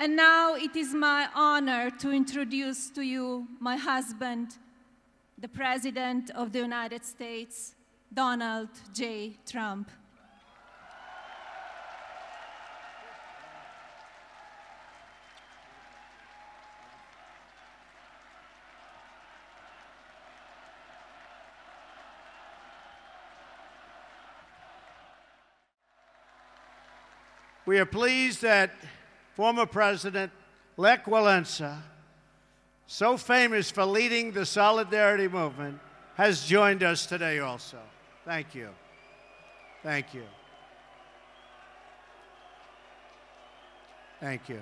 And now it is my honor to introduce to you my husband, the President of the United States, Donald J. Trump. We are pleased that former President Lech Walesa, so famous for leading the Solidarity movement, has joined us today also. Thank you. Thank you. Thank you.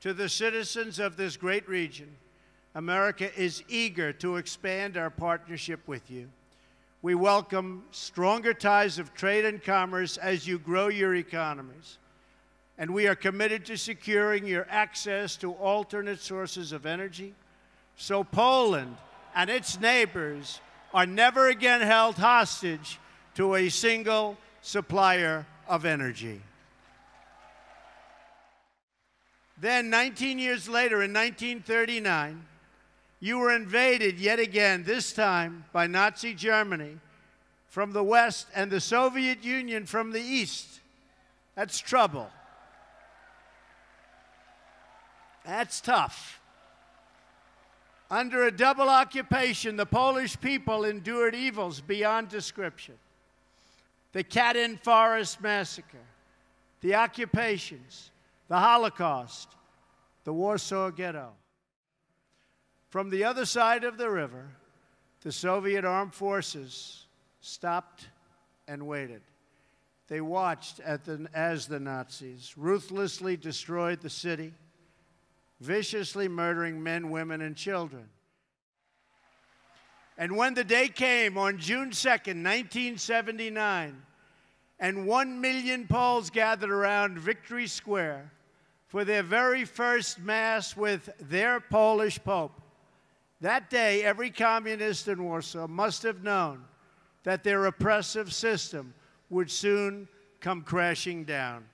To the citizens of this great region, America is eager to expand our partnership with you. We welcome stronger ties of trade and commerce as you grow your economies. And we are committed to securing your access to alternate sources of energy, so Poland and its neighbors are never again held hostage to a single supplier of energy. Then, 19 years later, in 1939, you were invaded yet again, this time by Nazi Germany from the west and the Soviet Union from the east. That's trouble. That's tough. Under a double occupation, the Polish people endured evils beyond description. The Katyn Forest Massacre, the occupations, the Holocaust, the Warsaw Ghetto. From the other side of the river, the Soviet armed forces stopped and waited. They watched as the Nazis ruthlessly destroyed the city, viciously murdering men, women, and children. And when the day came on June 2nd, 1979, and 1 million Poles gathered around Victory Square for their very first Mass with their Polish Pope, that day, every communist in Warsaw must have known that their oppressive system would soon come crashing down.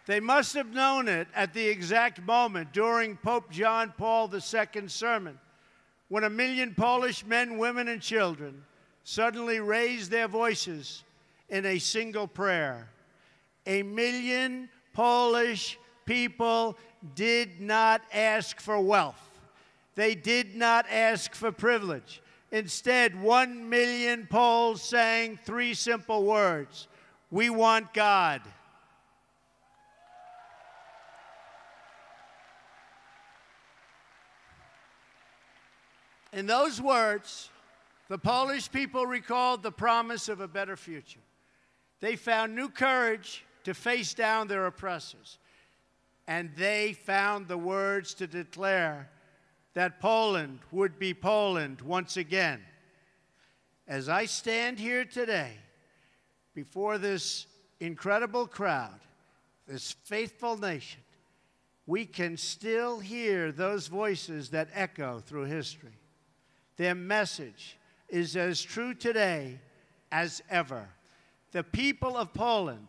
They must have known it at the exact moment during Pope John Paul II's sermon, when 1 million Polish men, women, and children suddenly raised their voices in a single prayer. 1 million Polish people did not ask for wealth. They did not ask for privilege. Instead, 1 million Poles sang 3 simple words: "We want God." In those words, the Polish people recalled the promise of a better future. They found new courage to face down their oppressors. And they found the words to declare that Poland would be Poland once again. As I stand here today before this incredible crowd, this faithful nation, we can still hear those voices that echo through history. Their message is as true today as ever. The people of Poland,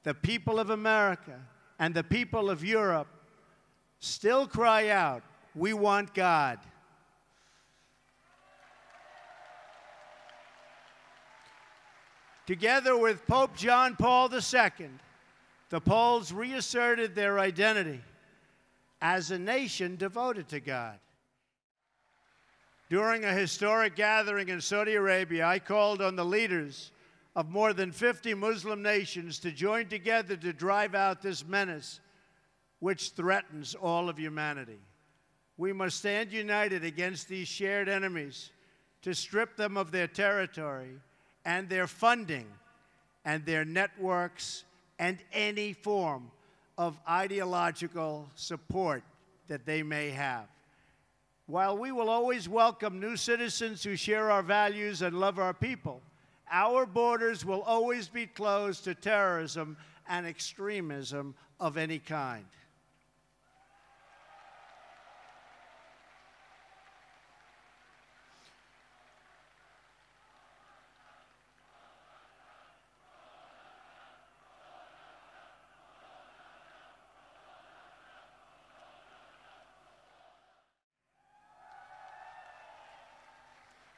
the people of America, and the people of Europe still cry out, "We want God." Together with Pope John Paul II, the Poles reasserted their identity as a nation devoted to God. During a historic gathering in Saudi Arabia, I called on the leaders of more than 50 Muslim nations to join together to drive out this menace which threatens all of humanity. We must stand united against these shared enemies to strip them of their territory and their funding and their networks and any form of ideological support that they may have. While we will always welcome new citizens who share our values and love our people, our borders will always be closed to terrorism and extremism of any kind.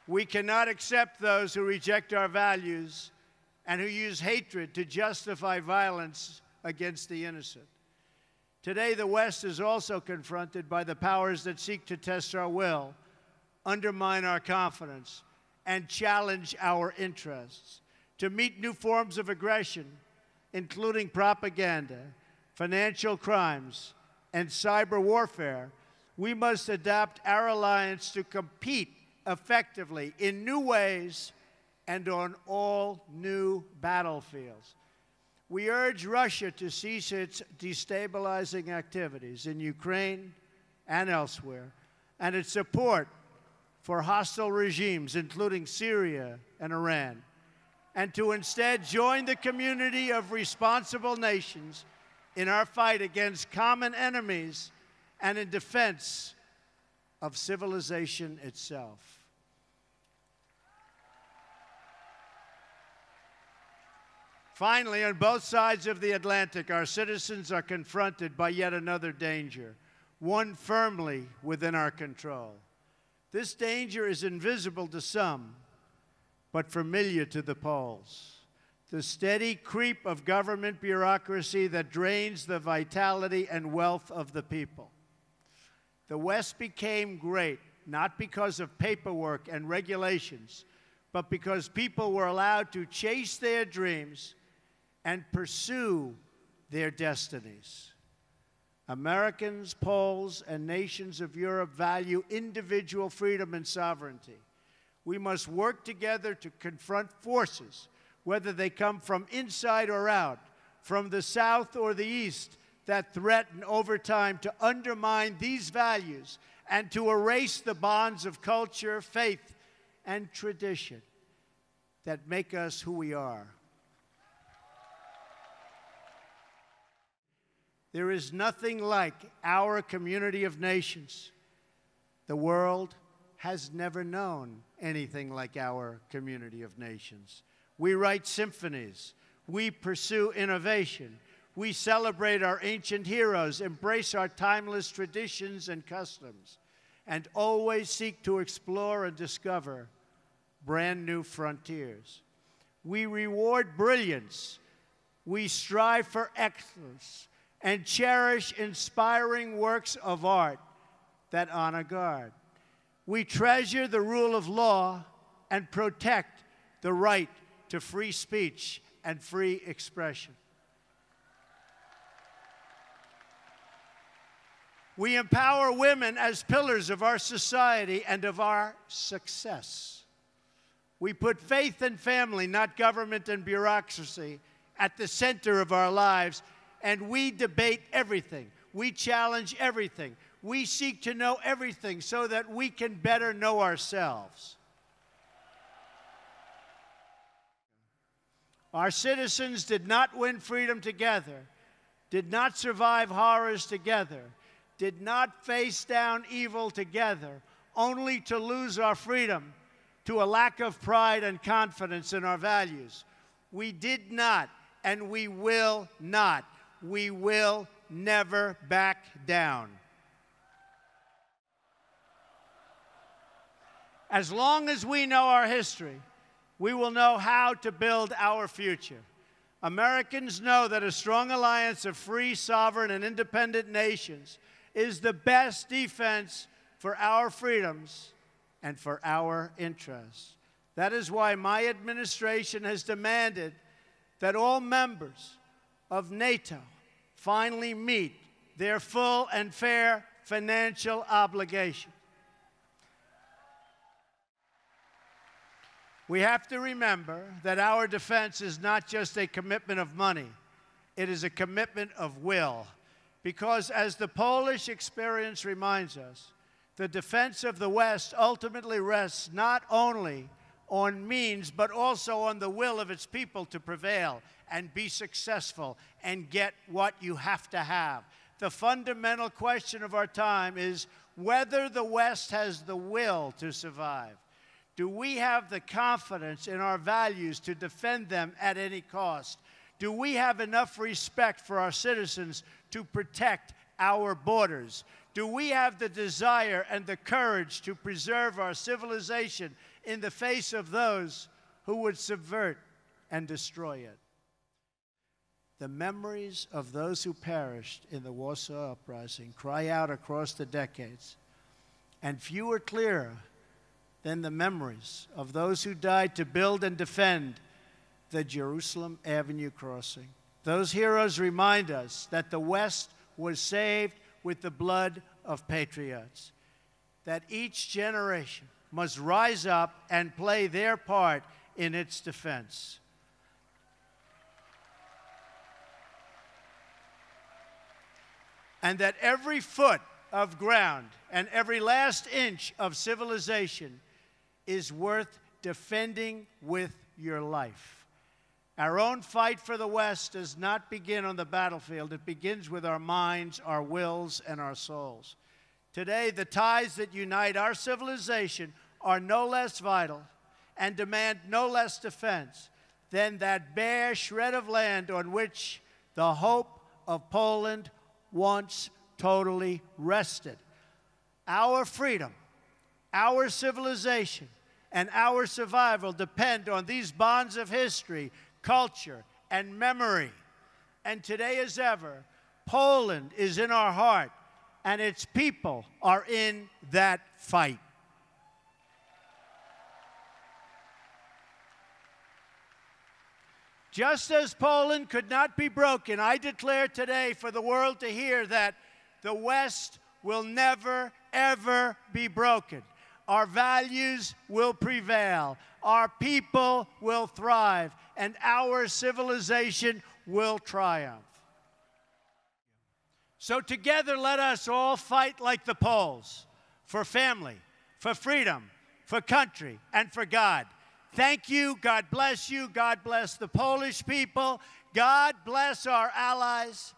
We cannot accept those who reject our values and who use hatred to justify violence against the innocent. Today, the West is also confronted by the powers that seek to test our will, undermine our confidence, and challenge our interests. To meet new forms of aggression, including propaganda, financial crimes, and cyber warfare, we must adapt our alliance to compete effectively in new ways and on all new battlefields. We urge Russia to cease its destabilizing activities in Ukraine and elsewhere, and its support for hostile regimes, including Syria and Iran, and to instead join the community of responsible nations in our fight against common enemies and in defense of civilization itself. Finally, on both sides of the Atlantic, our citizens are confronted by yet another danger, one firmly within our control. This danger is invisible to some, but familiar to the Poles. The steady creep of government bureaucracy that drains the vitality and wealth of the people. The West became great, not because of paperwork and regulations, but because people were allowed to chase their dreams and pursue their destinies. Americans, Poles, and nations of Europe value individual freedom and sovereignty. We must work together to confront forces, whether they come from inside or out, from the South or the East, that threaten over time to undermine these values and to erase the bonds of culture, faith, and tradition that make us who we are. There is nothing like our community of nations. The world has never known anything like our community of nations. We write symphonies. We pursue innovation. We celebrate our ancient heroes, embrace our timeless traditions and customs, and always seek to explore and discover brand new frontiers. We reward brilliance. We strive for excellence and cherish inspiring works of art that honor God. We treasure the rule of law and protect the right to free speech and free expression. We empower women as pillars of our society and of our success. We put faith and family, not government and bureaucracy, at the center of our lives, and we debate everything. We challenge everything. We seek to know everything so that we can better know ourselves. Our citizens did not win freedom together, did not survive horrors together, did not face down evil together, only to lose our freedom to a lack of pride and confidence in our values. We did not, and we will not. We will never back down. As long as we know our history, we will know how to build our future. Americans know that a strong alliance of free, sovereign, and independent nations is the best defense for our freedoms and for our interests. That is why my administration has demanded that all members of NATO finally meet their full and fair financial obligation. We have to remember that our defense is not just a commitment of money, it is a commitment of will. Because as the Polish experience reminds us, the defense of the West ultimately rests not only on means, but also on the will of its people to prevail and be successful and get what you have to have. The fundamental question of our time is whether the West has the will to survive. Do we have the confidence in our values to defend them at any cost? Do we have enough respect for our citizens to protect our borders? do we have the desire and the courage to preserve our civilization in the face of those who would subvert and destroy it? The memories of those who perished in the Warsaw Uprising cry out across the decades, and few are clearer than the memories of those who died to build and defend the Jerusalem Avenue crossing. Those heroes remind us that the West was saved with the blood of patriots, that each generation must rise up and play their part in its defense. And that every foot of ground and every last inch of civilization is worth defending with your life. Our own fight for the West does not begin on the battlefield. It begins with our minds, our wills, and our souls. Today, the ties that unite our civilization are no less vital and demand no less defense than that bare shred of land on which the hope of Poland once totally rested. Our freedom, our civilization, and our survival depend on these bonds of history, culture, and memory. And today as ever, Poland is in our heart, and its people are in that fight. Just as Poland could not be broken, I declare today for the world to hear that the West will never, ever be broken. Our values will prevail, our people will thrive, and our civilization will triumph. So together, let us all fight like the Poles, for family, for freedom, for country, and for God. Thank you. God bless you. God bless the Polish people. God bless our allies.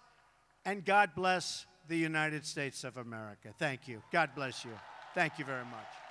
And God bless the United States of America. Thank you. God bless you. Thank you very much.